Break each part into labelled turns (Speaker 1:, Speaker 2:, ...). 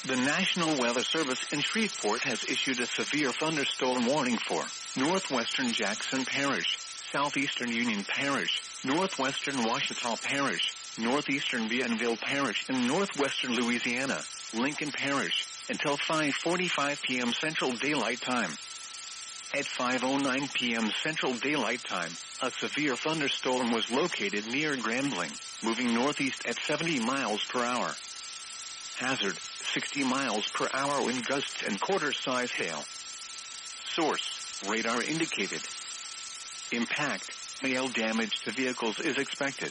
Speaker 1: The National Weather Service in Shreveport has issued a severe thunderstorm warning for Northwestern Jackson Parish, Southeastern Union Parish, Northwestern Ouachita Parish, Northeastern Bienville Parish, and Northwestern Louisiana, Lincoln Parish, until 5:45 p.m. Central Daylight Time. At 5:09 p.m. Central Daylight Time, a severe thunderstorm was located near Grambling, moving northeast at 70 miles per hour. Hazard, 60 miles per hour wind gusts and quarter-size hail. Source, radar indicated. Impact, hail damage to vehicles is expected.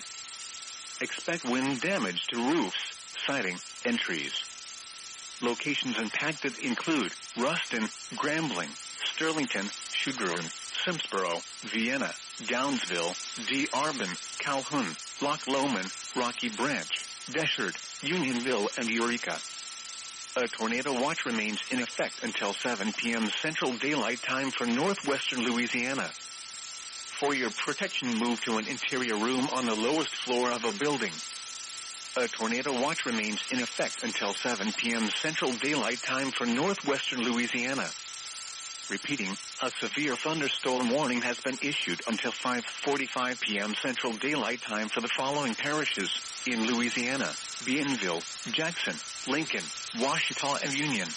Speaker 1: Expect wind damage to roofs, siding, and trees. Locations impacted include Ruston, Grambling, Sterlington, Shreveport, Simsboro, Vienna, Downsville, Arbin, Calhoun, Loch Lomond, Rocky Branch, Deshard, Unionville, and Eureka. A tornado watch remains in effect until 7 p.m. Central Daylight Time for northwestern Louisiana. For your protection, move to an interior room on the lowest floor of a building. A tornado watch remains in effect until 7 p.m. Central Daylight Time for northwestern Louisiana. Repeating, a severe thunderstorm warning has been issued until 5:45 p.m. Central Daylight Time for the following parishes in Louisiana: Bienville, Jackson, Lincoln, Ouachita, and Union.